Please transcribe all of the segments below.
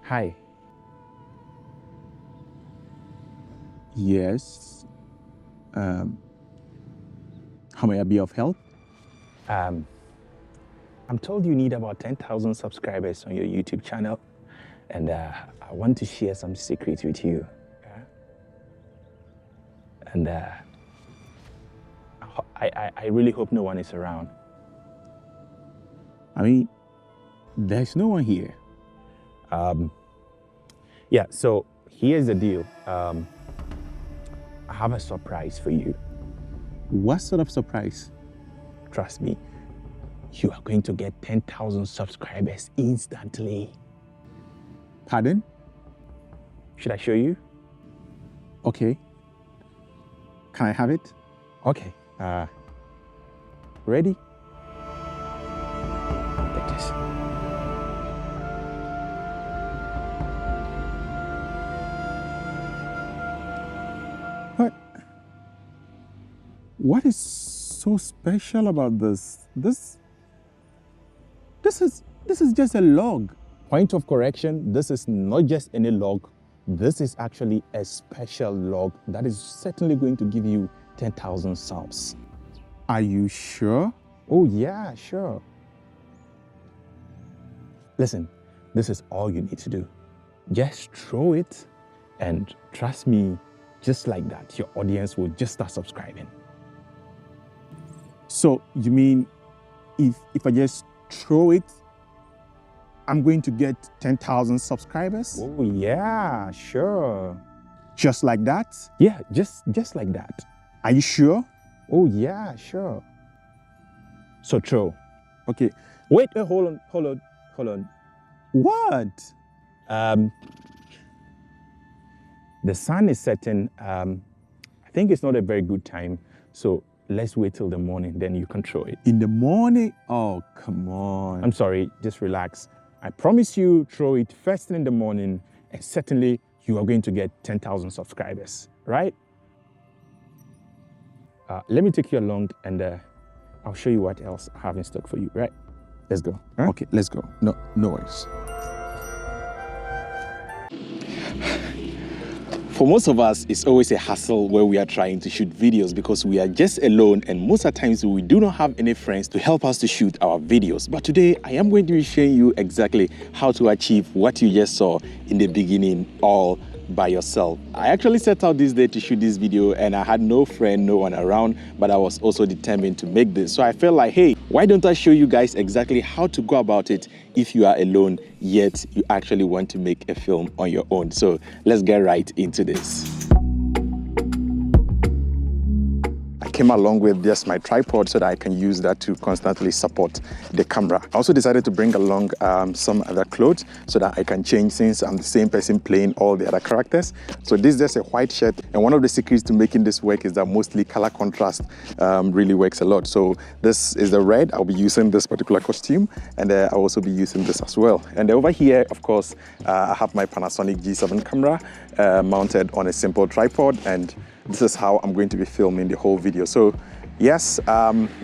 Hi. Yes. How may I be of help? I'm told you need about 10,000 subscribers on your YouTube channel, and I want to share some secrets with you. And I really hope no one is around. I mean, there's no one here. Yeah, so here's the deal. I have a surprise for you. What sort of surprise? Trust me, you are going to get 10,000 subscribers instantly. Pardon? Should I show you? Okay. Can I have it? Okay. Ready? Take this. What is so special about this? This is just a log. Point of correction, this is not just any log. This is actually a special log that is certainly going to give you 10,000 subs. Are you sure? Oh yeah, sure. Listen, this is all you need to do. Just throw it, and trust me, just like that, your audience will just start subscribing. So you mean if I just throw it, I'm going to get 10,000 subscribers? Oh yeah, sure. Just like that? Yeah, just like that. Are you sure? Oh yeah, sure. So throw. Okay. Wait, hold on. What? The sun is setting. I think it's not a very good time, so let's wait till the morning, then you can throw it. In the morning? Oh, come on. I'm sorry, just relax. I promise you, throw it first thing in the morning, and certainly you are going to get 10,000 subscribers, right? Let me take you along, and I'll show you what else I have in stock for you, right? Let's go. Huh? Okay, let's go. No worries. For most of us, it's always a hassle where we are trying to shoot videos because we are just alone, and most of the times we do not have any friends to help us to shoot our videos. But today, I am going to be showing you exactly how to achieve what you just saw in the beginning all by yourself. I actually set out this day to shoot this video, and I had no friend, no one around, but I was also determined to make this. So I felt like, hey, why don't I show you guys exactly how to go about it if you are alone, yet you actually want to make a film on your own. So let's get right into this. Came along with just my tripod so that I can use that to constantly support the camera. I also decided to bring along some other clothes so that I can change since I'm the same person playing all the other characters. So this is just a white shirt, and one of the secrets to making this work is that mostly color contrast really works a lot. So this is the red. I'll be using this particular costume, and I'll also be using this as well. And over here, of course, I have my Panasonic G7 camera mounted on a simple tripod, and this is how I'm going to be filming the whole video. So yes,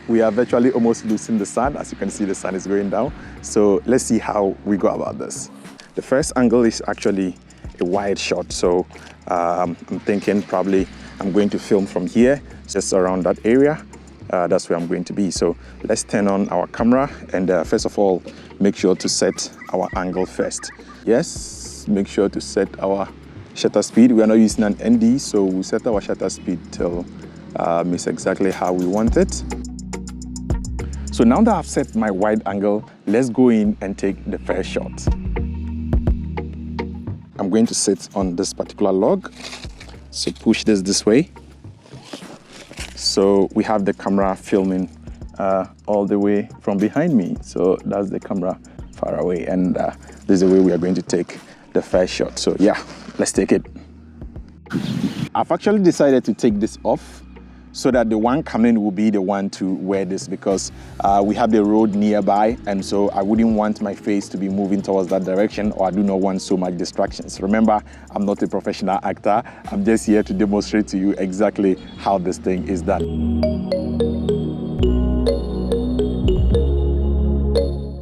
we are virtually almost losing the sun. As you can see, the sun is going down. So let's see how we go about this. The first angle is actually a wide shot. So I'm thinking probably I'm going to film from here, just around that area. That's where I'm going to be. So let's turn on our camera, and first of all, make sure to set our angle first. Yes, make sure to set our shutter speed. We are not using an ND, so we set our shutter speed till it's exactly how we want it. So now that I've set my wide angle, let's go in and take the first shot. I'm going to sit on this particular log. So push this way. So we have the camera filming all the way from behind me. So that's the camera far away, and this is the way we are going to take the first shot. So yeah, let's take it. I've actually decided to take this off so that the one coming will be the one to wear this, because we have the road nearby, and so I wouldn't want my face to be moving towards that direction, or I do not want so much distractions. Remember, I'm not a professional actor. I'm just here to demonstrate to you exactly how this thing is done.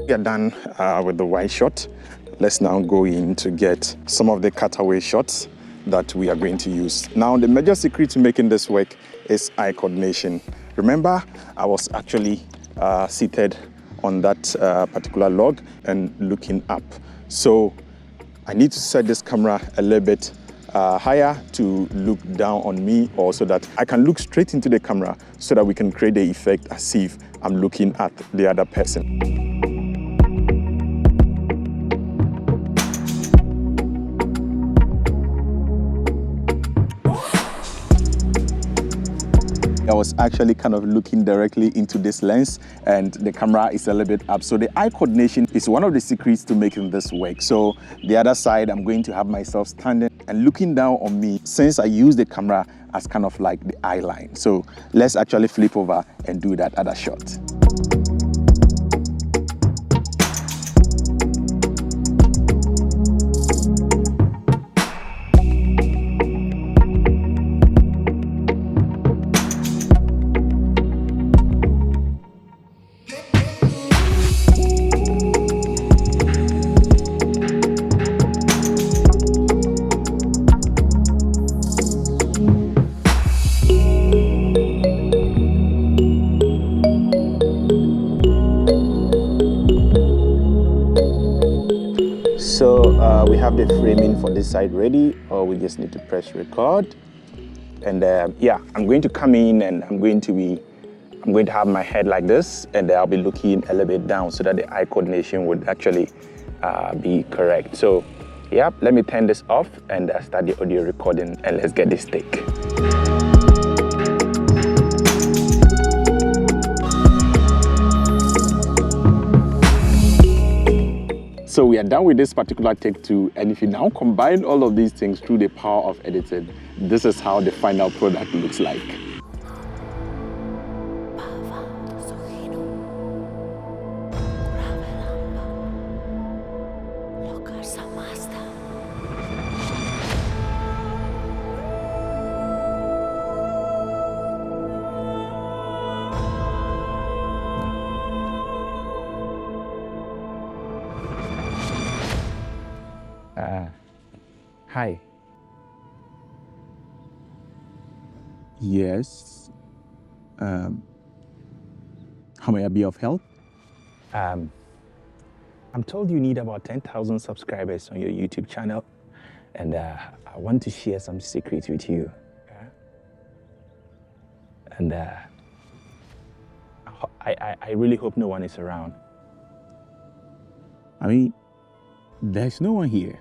We are done with the wide shot. Let's now go in to get some of the cutaway shots that we are going to use. Now, the major secret to making this work is eye coordination. Remember, I was actually seated on that particular log and looking up. So I need to set this camera a little bit higher to look down on me, or so that I can look straight into the camera, so that we can create the effect as if I'm looking at the other person. I was actually kind of looking directly into this lens, and the camera is a little bit up. So the eye coordination is one of the secrets to making this work. So the other side, I'm going to have myself standing and looking down on me, since I use the camera as kind of like the eye line. So let's actually flip over and do that other shot. So we have the framing for this side ready, or we just need to press record. And yeah, I'm going to come in, and I'm going to have my head like this, and I'll be looking a little bit down, so that the eye coordination would actually be correct. So yeah, let me turn this off and start the audio recording, and let's get this take. So we are done with this particular take 2, and if you now combine all of these things through the power of editing, this is how the final product looks like. Hi. Yes. How may I be of help? I'm told you need about 10,000 subscribers on your YouTube channel, and I want to share some secrets with you. And I really hope no one is around. I mean, there's no one here.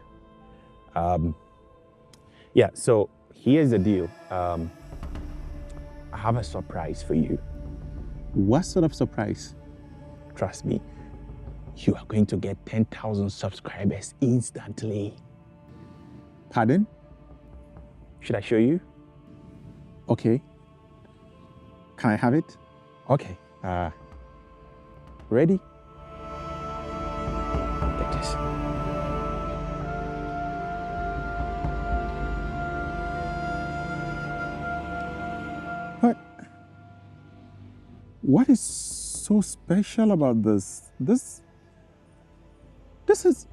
Yeah, so here's the deal. I have a surprise for you. What sort of surprise? Trust me, you are going to get 10,000 subscribers instantly. Pardon? Should I show you? Okay. Can I have it? Okay. Ready? Take this. What is so special about this? This is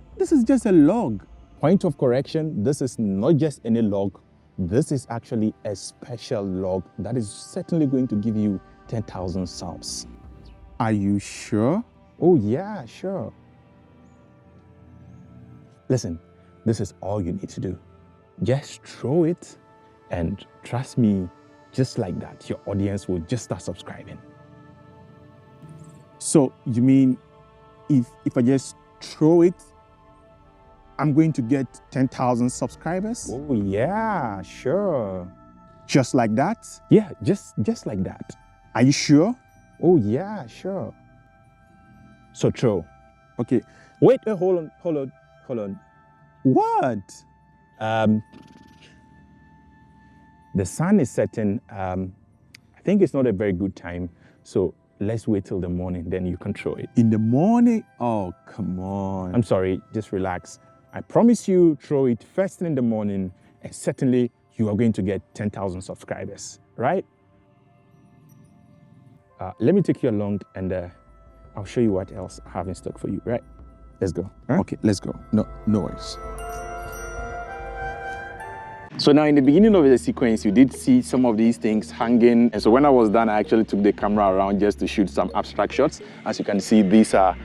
just a log. Point of correction, this is not just any log. This is actually a special log that is certainly going to give you 10,000 subs. Are you sure? Oh yeah, sure. Listen, this is all you need to do. Just throw it, and trust me, just like that, your audience will just start subscribing. So you mean if I just throw it, I'm going to get 10,000 subscribers? Oh yeah, sure. Just like that? Yeah, just like that. Are you sure? Oh yeah, sure. So throw. Okay. Wait, hold on. What? The sun is setting. I think it's not a very good time, so let's wait till the morning, then you can throw it. In the morning? Oh, come on. I'm sorry, just relax. I promise you, throw it first thing in the morning, and certainly you are going to get 10,000 subscribers, right? Let me take you along and I'll show you what else I have in stock for you, right? Let's go. Huh? Okay, let's go. No worries. So now in the beginning of the sequence, you did see some of these things hanging. And so when I was done, I actually took the camera around just to shoot some abstract shots. As you can see, these are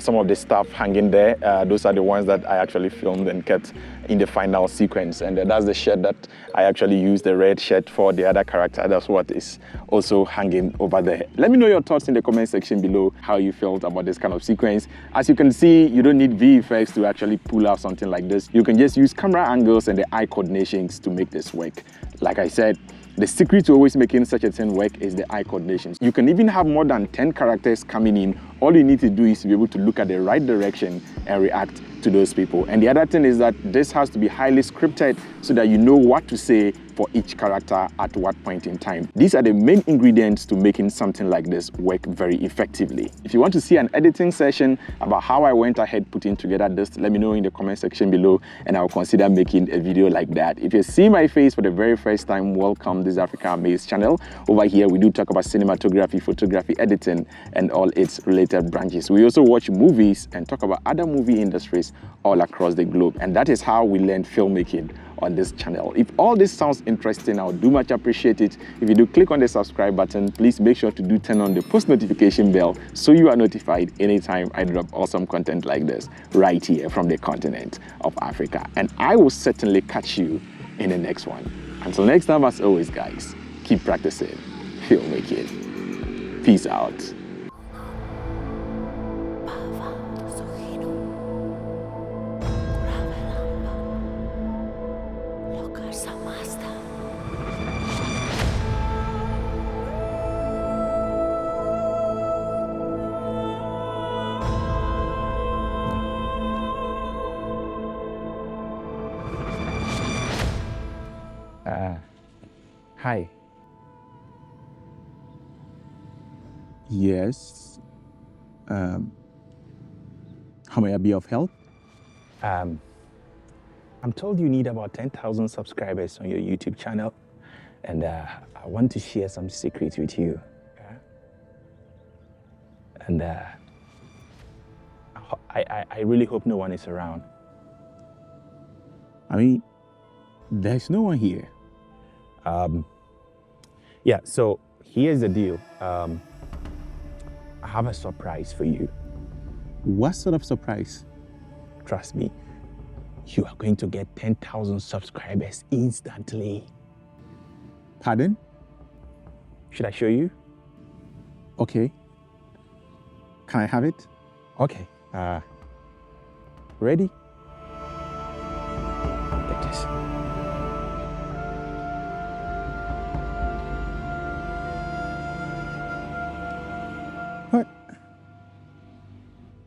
some of the stuff hanging there. Those are the ones that I actually filmed and kept in the final sequence. And that's the shirt that I actually used, the red shirt for the other character. That's what is also hanging over there. Let me know your thoughts in the comment section below, how you felt about this kind of sequence. As you can see, you don't need VFX to actually pull out something like this. You can just use camera angles and the eye coordinations to make this work. Like I said, the secret to always making such a thing work is the eye coordination. You can even have more than 10 characters coming in. All you need to do is to be able to look at the right direction and react to those people. And the other thing is that this has to be highly scripted so that you know what to say for each character at what point in time. These are the main ingredients to making something like this work very effectively. If you want to see an editing session about how I went ahead putting together this, let me know in the comment section below and I'll consider making a video like that. If you see my face for the very first time, welcome. This is Africa Amaze channel. Over here, we do talk about cinematography, photography, editing, and all its related branches. We also watch movies and talk about other movie industries all across the globe. And that is how we learn filmmaking on this channel. If all this sounds interesting, I would do much appreciate it. If you do click on the subscribe button, please make sure to do turn on the post notification bell so you are notified anytime I drop awesome content like this right here from the continent of Africa. And I will certainly catch you in the next one. Until next time, as always, guys, keep practicing filmmaking. Peace out. Hi. Yes. How may I be of help? I'm told you need about 10,000 subscribers on your YouTube channel, and I want to share some secrets with you. And I really hope no one is around. I mean, there's no one here. Yeah, so here's the deal. I have a surprise for you. What sort of surprise? Trust me, you are going to get 10,000 subscribers instantly. Pardon? Should I show you? Okay. Can I have it? Okay. Ready? Take this.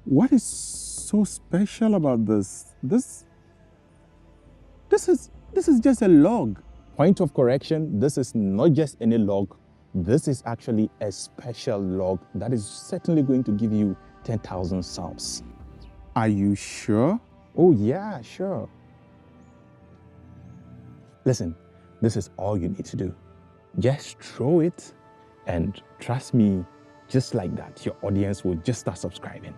What is so special about this? This is just a log. Point of correction, this is not just any log. This is actually a special log that is certainly going to give you 10,000 subs. Are you sure? Oh yeah, sure. Listen, this is all you need to do. Just throw it, and trust me, just like that, your audience will just start subscribing.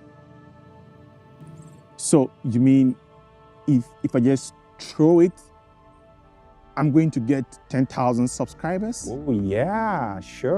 So you mean if I just throw it, I'm going to get 10,000 subscribers? Oh yeah, sure.